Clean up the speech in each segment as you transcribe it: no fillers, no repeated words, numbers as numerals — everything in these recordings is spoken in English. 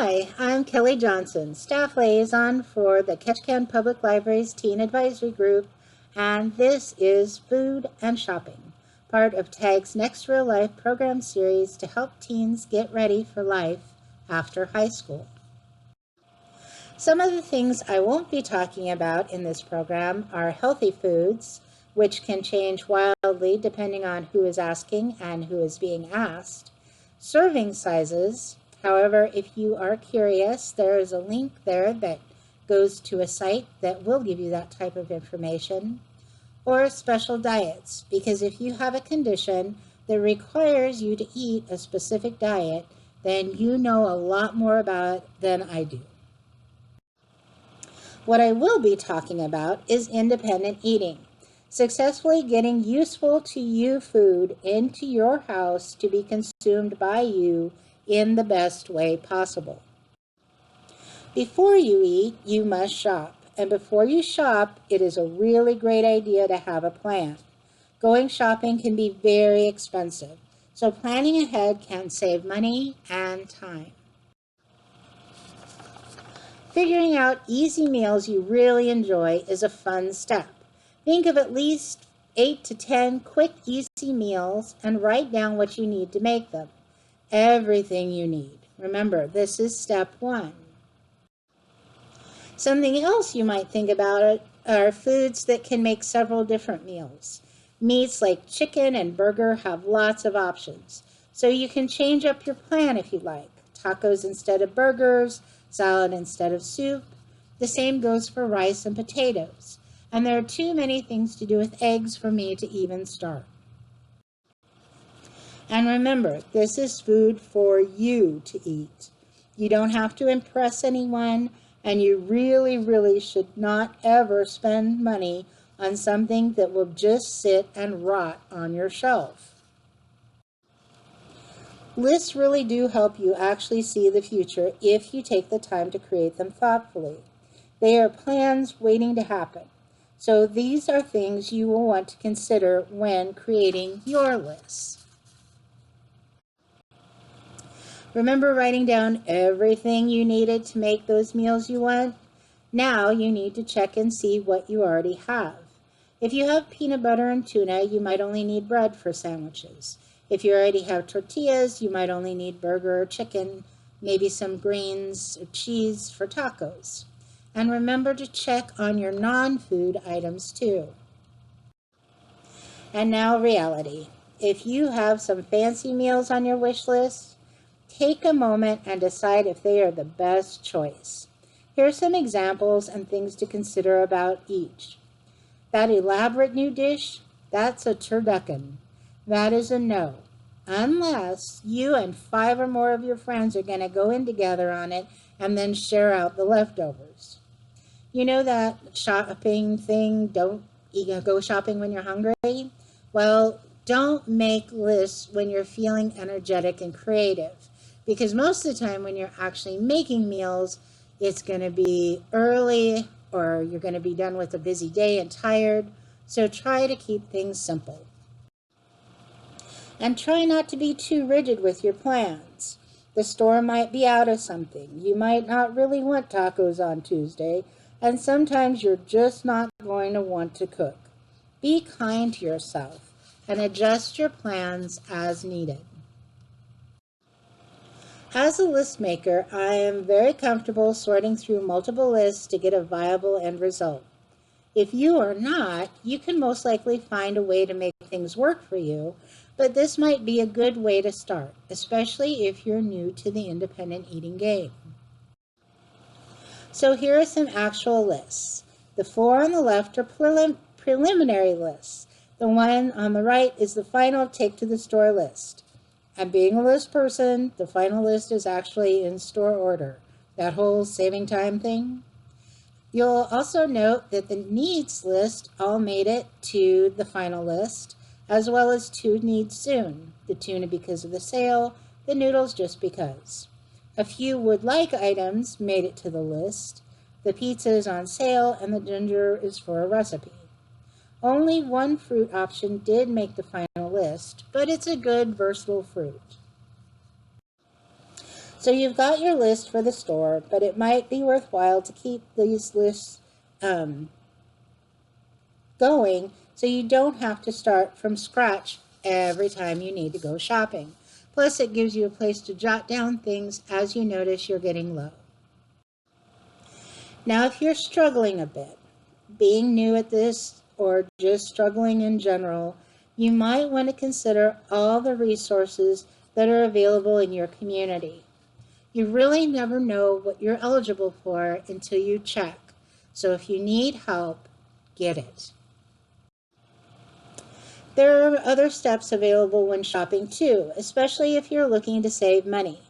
Hi, I'm Kelly Johnson, Staff Liaison for the Ketchikan Public Library's Teen Advisory Group, and this is Food and Shopping, part of TAG's Next Real Life program series to help teens get ready for life after high school. Some of the things I won't be talking about in this program are healthy foods, which can change wildly depending on who is asking and who is being asked, serving sizes. However, if you are curious, there is a link there that goes to a site that will give you that type of information, or special diets, because if you have a condition that requires you to eat a specific diet, then you know a lot more about it than I do. What I will be talking about is independent eating, successfully getting useful to you food into your house to be consumed by you in the best way possible. Before you eat, you must shop. And before you shop, it is a really great idea to have a plan. Going shopping can be very expensive, so planning ahead can save money and time. Figuring out easy meals you really enjoy is a fun step. Think of at least 8 to 10 quick, easy meals and write down what you need to make them. Everything you need. Remember, this is step 1. Something else you might think about are foods that can make several different meals. Meats like chicken and burger have lots of options, so you can change up your plan if you like. Tacos instead of burgers, salad instead of soup. The same goes for rice and potatoes. And there are too many things to do with eggs for me to even start. And remember, this is food for you to eat. You don't have to impress anyone, and you really should not ever spend money on something that will just sit and rot on your shelf. Lists really do help you actually see the future if you take the time to create them thoughtfully. They are plans waiting to happen. So these are things you will want to consider when creating your lists. Remember writing down everything you needed to make those meals you want? Now you need to check and see what you already have. If you have peanut butter and tuna, you might only need bread for sandwiches. If you already have tortillas, you might only need burger or chicken, maybe some greens or cheese for tacos. And remember to check on your non-food items too. And now reality. If you have some fancy meals on your wish list, take a moment and decide if they are the best choice. Here are some examples and things to consider about each. That elaborate new dish, that's a turducken. That is a no, unless you and 5 or more of your friends are going to go in together on it and then share out the leftovers. You know that shopping thing, don't go shopping when you're hungry? Well, don't make lists when you're feeling energetic and creative, because most of the time when you're actually making meals, it's going to be early or you're going to be done with a busy day and tired. So try to keep things simple. And try not to be too rigid with your plans. The store might be out of something. You might not really want tacos on Tuesday, and sometimes you're just not going to want to cook. Be kind to yourself and adjust your plans as needed. As a list maker, I am very comfortable sorting through multiple lists to get a viable end result. If you are not, you can most likely find a way to make things work for you, but this might be a good way to start, especially if you're new to the independent eating game. So here are some actual lists. The 4 on the left are preliminary lists. The one on the right is the final take to the store list. And being a list person, the final list is actually in store order. That whole saving time thing. You'll also note that the needs list all made it to the final list, as well as 2 needs soon. The tuna because of the sale, the noodles just because. A few would like items made it to the list. The pizza is on sale and the ginger is for a recipe. Only 1 fruit option did make the final list, but it's a good versatile fruit. So you've got your list for the store, but it might be worthwhile to keep these lists going so you don't have to start from scratch every time you need to go shopping. Plus, it gives you a place to jot down things as you notice you're getting low. Now, if you're struggling a bit, being new at this or just struggling in general, you might want to consider all the resources that are available in your community. You really never know what you're eligible for until you check. So if you need help, get it. There are other steps available when shopping too, especially if you're looking to save money.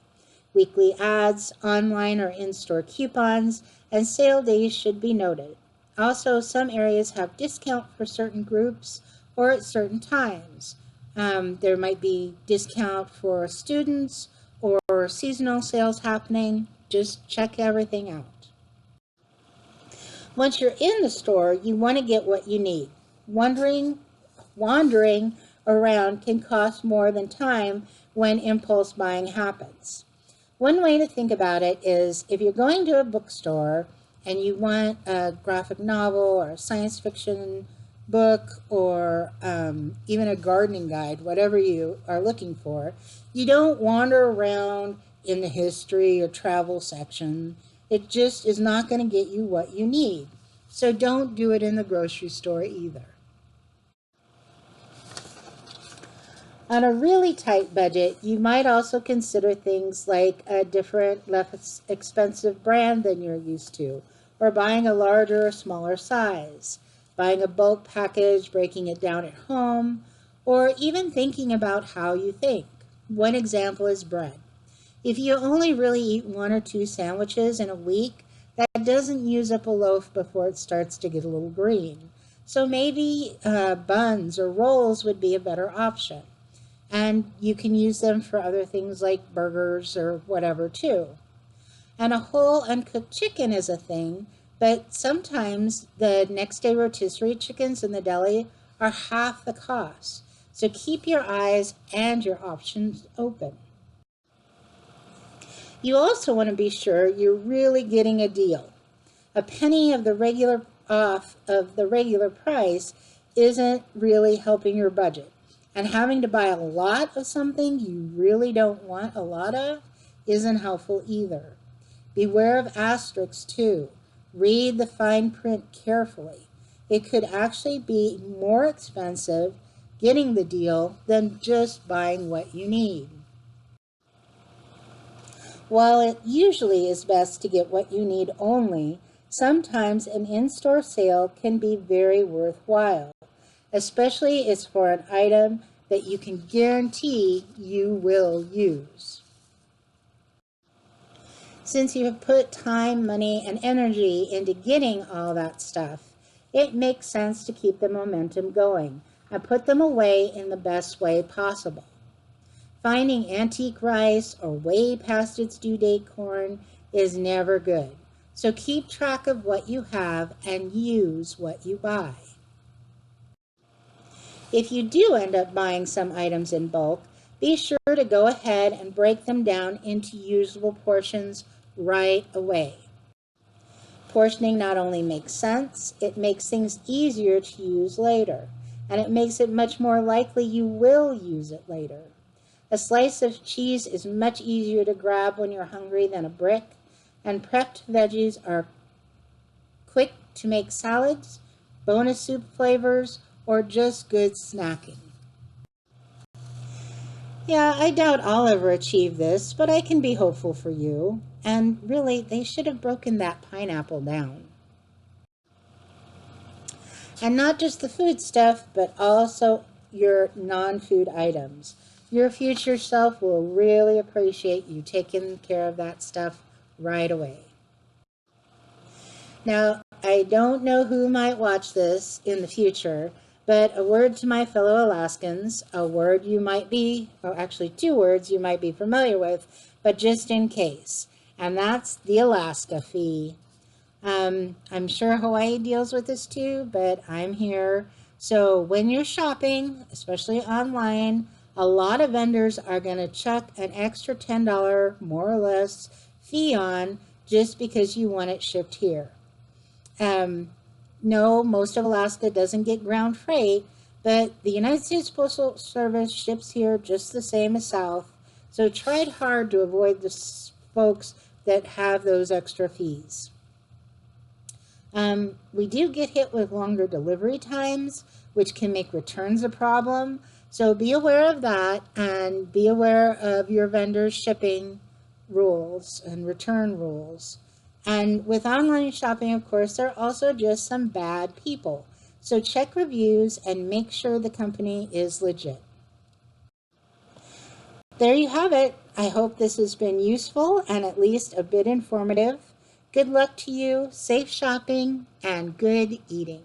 Weekly ads, online or in-store coupons, and sale days should be noted. Also, some areas have discount for certain groups or at certain times. There might be discount for students or seasonal sales happening. Just check everything out. Once you're in the store, you want to get what you need. Wandering around can cost more than time when impulse buying happens. One way to think about it is if you're going to a bookstore and you want a graphic novel or a science fiction book or even a gardening guide, whatever you are looking for, you don't wander around in the history or travel section. It just is not going to get you what you need. So don't do it in the grocery store either. On a really tight budget, you might also consider things like a different, less expensive brand than you're used to, or buying a larger or smaller size, buying a bulk package, breaking it down at home, or even thinking about how you think. One example is bread. If you only really eat 1 or 2 sandwiches in a week, that doesn't use up a loaf before it starts to get a little green. So maybe buns or rolls would be a better option. And you can use them for other things like burgers or whatever too. And a whole uncooked chicken is a thing, but sometimes the next day rotisserie chickens in the deli are half the cost. So keep your eyes and your options open. You also want to be sure you're really getting a deal. A penny of the regular off of the regular price isn't really helping your budget. And having to buy a lot of something you really don't want a lot of isn't helpful either. Beware of asterisks too. Read the fine print carefully. It could actually be more expensive getting the deal than just buying what you need. While it usually is best to get what you need only, sometimes an in-store sale can be very worthwhile, especially if it's for an item that you can guarantee you will use. Since you have put time, money, and energy into getting all that stuff, it makes sense to keep the momentum going and put them away in the best way possible. Finding antique rice or way past its due date corn is never good. So keep track of what you have and use what you buy. If you do end up buying some items in bulk, be sure to go ahead and break them down into usable portions right away. Portioning not only makes sense, it makes things easier to use later, and it makes it much more likely you will use it later. A slice of cheese is much easier to grab when you're hungry than a brick, and prepped veggies are quick to make salads, bonus soup flavors, or just good snacking. Yeah, I doubt I'll ever achieve this, but I can be hopeful for you. And really, they should have broken that pineapple down. And not just the food stuff, but also your non-food items. Your future self will really appreciate you taking care of that stuff right away. Now, I don't know who might watch this in the future, but a word to my fellow Alaskans, a word you might be, or actually 2 words you might be familiar with, but just in case, and that's the Alaska fee. I'm sure Hawaii deals with this too, but I'm here. So when you're shopping, especially online, A lot of vendors are going to chuck an extra $10 more or less fee on just because you want it shipped here. No, most of Alaska doesn't get ground freight, but the United States Postal Service ships here just the same as South. So try hard to avoid the folks that have those extra fees. We do get hit with longer delivery times, which can make returns a problem. So be aware of that and be aware of your vendor's shipping rules and return rules. And with online shopping, of course, there are also just some bad people. So check reviews and make sure the company is legit. There you have it. I hope this has been useful and at least a bit informative. Good luck to you, safe shopping, and good eating.